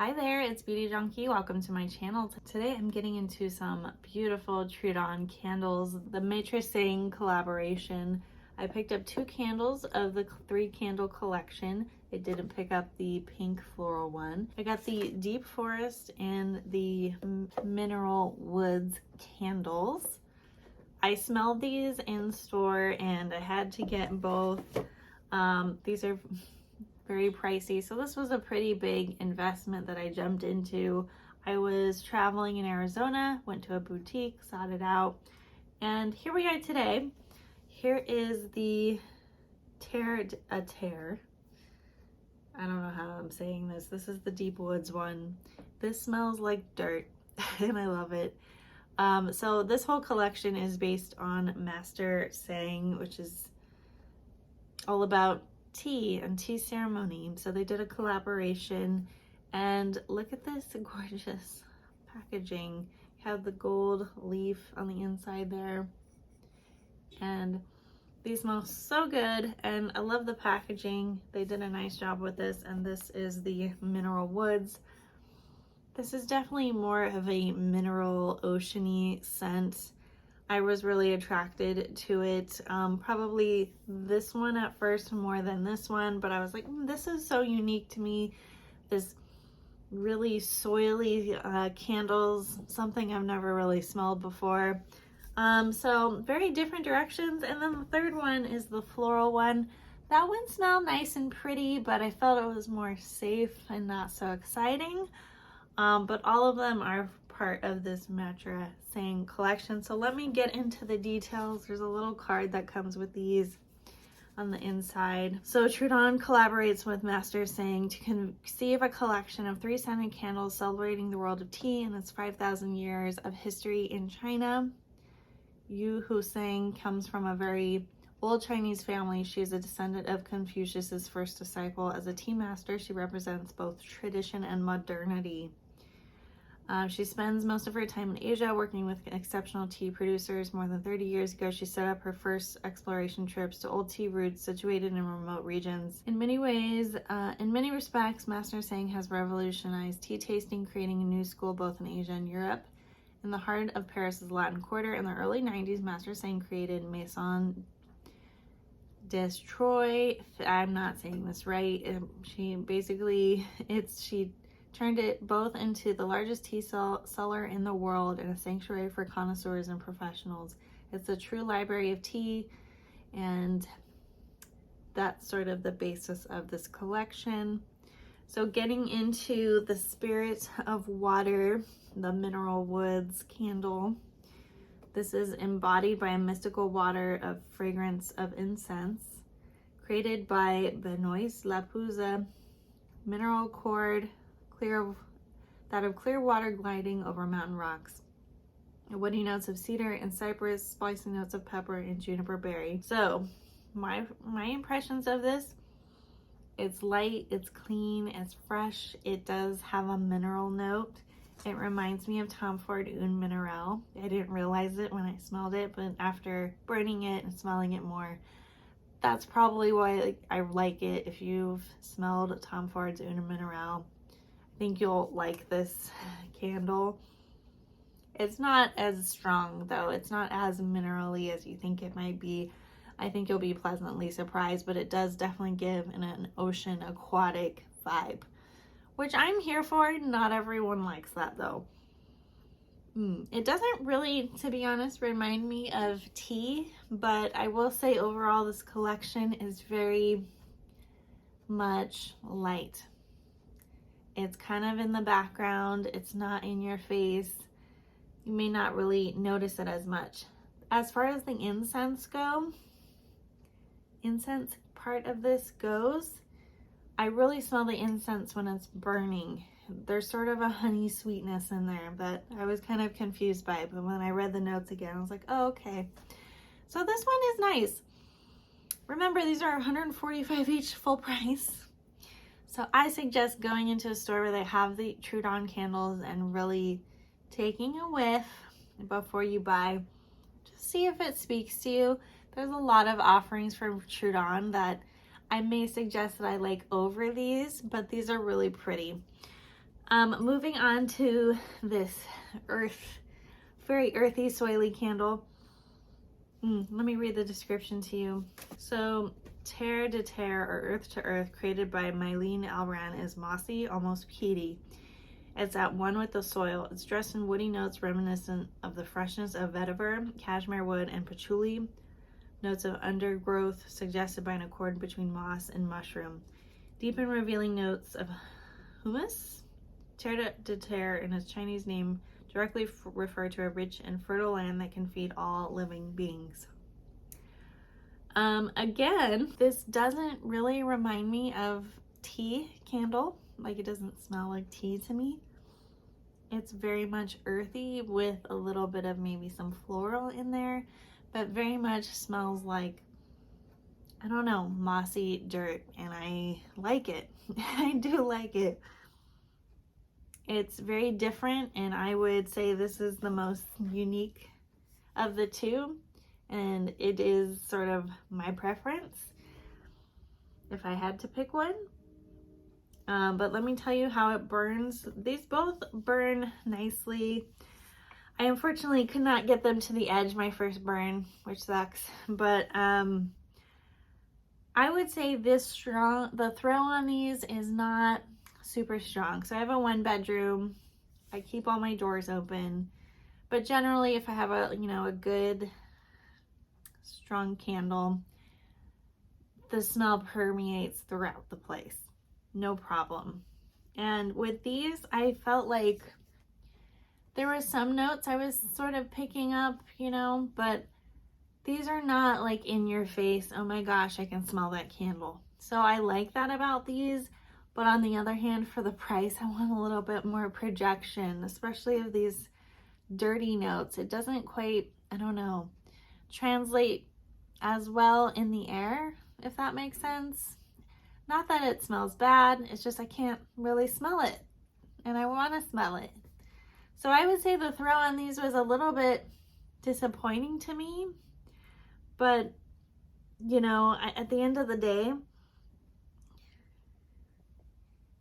Hi there, it's Beauty Junkay. Welcome to my channel. Today I'm getting into some beautiful Trudon candles, the Maitre Tseng collaboration. I picked up 2 candles of the 3 candle collection. I didn't pick up the pink floral one. I got the Deep Forest and the Mineral Woods candles. I smelled these in store and I had to get both. These are very pricey, so this was a pretty big investment that I jumped into. I was traveling in Arizona, went to a boutique, sought it out, and here we are today. Here is the Terre. I don't know how I'm saying this. This is the Deep Woods one. This smells like dirt and I love it. So this whole collection is based on Master Tseng, which is all about tea and tea ceremony. So they did a collaboration, and look at this gorgeous packaging. You have the gold leaf on the inside there, and these smell so good, and I love the packaging. They did a nice job with this, and this is the Mineral Woods. This is definitely more of a mineral oceany scent. I was really attracted to it. Probably this one at first more than this one, but I was like, this is so unique to me. This really soily candles, something I've never really smelled before. So very different directions. And then the third one is the floral one. That one smelled nice and pretty, but I felt it was more safe and not so exciting. But all of them are part of this Maitre Tseng collection. So let me get into the details. There's a little card that comes with these on the inside. So Trudon collaborates with Master Tseng to conceive a collection of 3 scented candles celebrating the world of tea and its 5,000 years of history in China. Yu Tseng comes from a very old Chinese family. She is a descendant of Confucius's first disciple. As a tea master, she represents both tradition and modernity. She spends most of her time in Asia working with exceptional tea producers. More than 30 years ago, she set up her first exploration trips to old tea roots situated in remote regions. In many respects, Master Tseng has revolutionized tea tasting, creating a new school both in Asia and Europe. In the heart of Paris's Latin Quarter in the early 90s, Master Tseng created Maison des Troyes. I'm not saying this right. She turned it both into the largest tea cellar in the world and a sanctuary for connoisseurs and professionals. It's a true library of tea, and that's sort of the basis of this collection. So getting into the spirit of water, the Mineral Woods candle. This is embodied by a mystical water of fragrance of incense, created by Benoist Lapouze, mineral cord, that of clear water gliding over mountain rocks. Woody notes of cedar and cypress, spicy notes of pepper and juniper berry. So my impressions of this: it's light, it's clean, it's fresh. It does have a mineral note. It reminds me of Tom Ford Une Mineral. I didn't realize it when I smelled it, but after burning it and smelling it more, that's probably why I like it. If you've smelled Tom Ford's Une Mineral, I think you'll like this candle. It's not as strong though. It's not as minerally as you think it might be. I think you'll be pleasantly surprised, but it does definitely give an ocean aquatic vibe, which I'm here for. Not everyone likes that though. It doesn't really, to be honest, remind me of tea, but I will say overall this collection is very much light. It's kind of in the background. It's not in your face. You may not really notice it as much. As far as the incense part of this goes, I really smell the incense when it's burning. There's sort of a honey sweetness in there that I was kind of confused by, but when I read the notes again, I was like, oh, okay. So this one is nice. Remember, these are $145 each, full price. So I suggest going into a store where they have the Trudon candles and really taking a whiff before you buy. Just see if it speaks to you. There's a lot of offerings from Trudon that I may suggest that I like over these, but these are really pretty. Moving on to this very earthy, soily candle. Let me read the description to you. So, terre de terre, or earth to earth, created by Mylene Alran, is mossy, almost peaty. It's at one with the soil. It's dressed in woody notes reminiscent of the freshness of vetiver, cashmere wood, and patchouli. Notes of undergrowth suggested by an accord between moss and mushroom. Deep and revealing notes of humus. Terre de terre, in its Chinese name, directly refer to a rich and fertile land that can feed all living beings. Again, this doesn't really remind me of tea candle. Like, it doesn't smell like tea to me. It's very much earthy with a little bit of maybe some floral in there, but very much smells like, I don't know, mossy dirt, and I like it. I do like it. It's very different, and I would say this is the most unique of the two, and it is sort of my preference if I had to pick one. But let me tell you how it burns. These both burn nicely. I unfortunately could not get them to the edge my first burn, which sucks. But I would say the throw on these is not super strong. So I have a 1-bedroom. I keep all my doors open. But generally, if I have a good strong candle, the smell permeates throughout the place. No problem. And with these, I felt like there were some notes I was sort of picking up, but these are not like in your face, oh my gosh, I can smell that candle. So I like that about these, but on the other hand, for the price, I want a little bit more projection, especially of these dirty notes. It doesn't quite, I don't know, translate as well in the air, if that makes sense. Not that it smells bad, it's just I can't really smell it, and I want to smell it. So I would say the throw on these was a little bit disappointing to me, but at the end of the day,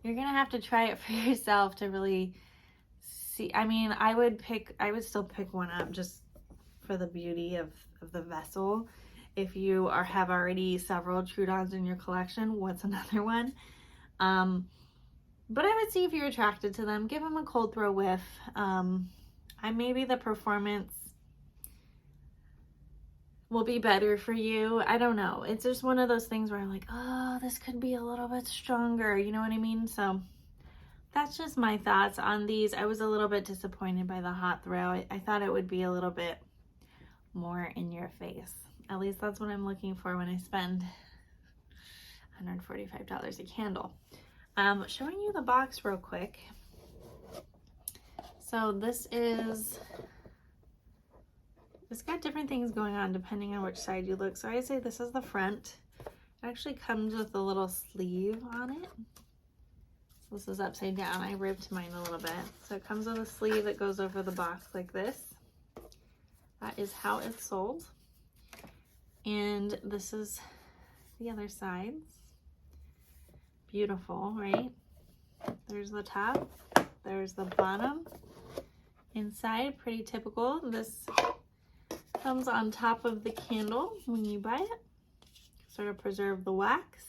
you're gonna have to try it for yourself to really see. I mean, I would still pick one up just for the beauty of the vessel. If you have already several Trudons in your collection, what's another one? But I would see if you're attracted to them. Give them a cold throw whiff. Maybe the performance will be better for you. I don't know. It's just one of those things where I'm like, oh, this could be a little bit stronger. You know what I mean? So that's just my thoughts on these. I was a little bit disappointed by the hot throw. I thought it would be a little bit more in your face. At least that's what I'm looking for when I spend $145 a candle. Showing you the box real quick. So it's got different things going on depending on which side you look. So I say this is the front. It actually comes with a little sleeve on it. So this is upside down. I ripped mine a little bit. So it comes with a sleeve that goes over the box like this. That is how it's sold. And this is the other sides. Beautiful, right? There's the top, there's the bottom. Inside, pretty typical. This comes on top of the candle when you buy it, sort of preserve the wax.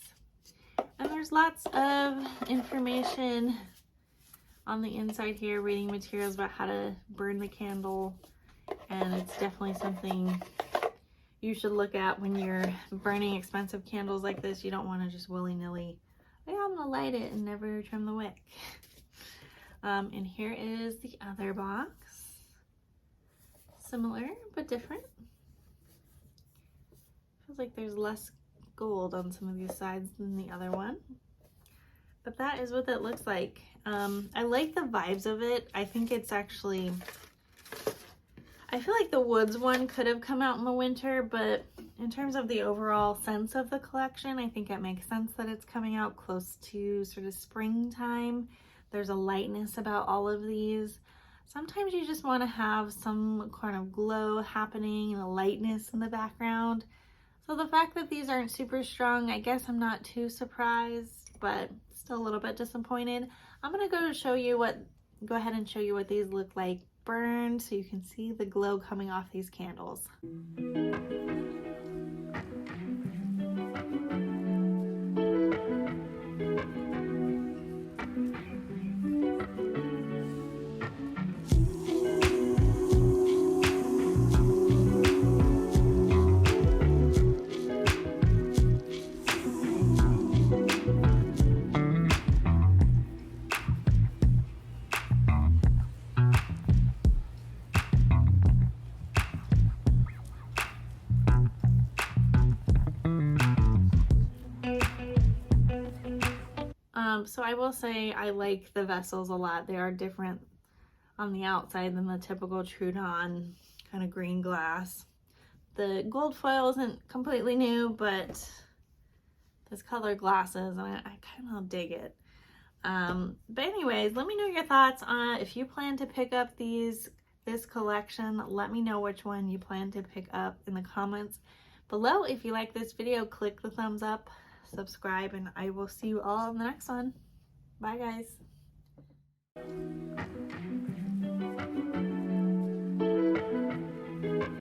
And there's lots of information on the inside here, reading materials about how to burn the candle. And it's definitely something you should look at when you're burning expensive candles like this. You don't want to just willy-nilly, oh yeah, I'm gonna light it and never trim the wick. And here is the other box. Similar but different. Feels like there's less gold on some of these sides than the other one, but that is what that looks like. I like the vibes of it. I think it's actually, I feel like the woods one could have come out in the winter, but in terms of the overall sense of the collection, I think it makes sense that it's coming out close to sort of springtime. There's a lightness about all of these. Sometimes you just want to have some kind of glow happening and a lightness in the background. So the fact that these aren't super strong, I guess I'm not too surprised, but still a little bit disappointed. I'm gonna go ahead and show you what these look like burned so you can see the glow coming off these candles. So I will say I like the vessels a lot. They are different on the outside than the typical Trudon kind of green glass. The gold foil isn't completely new, but this color glasses, and I kind of dig it. But anyways, let me know your thoughts on if you plan to pick up this collection. Let me know which one you plan to pick up in the comments below. If you like this video, click the thumbs up, subscribe, and I will see you all in the next one. Bye guys.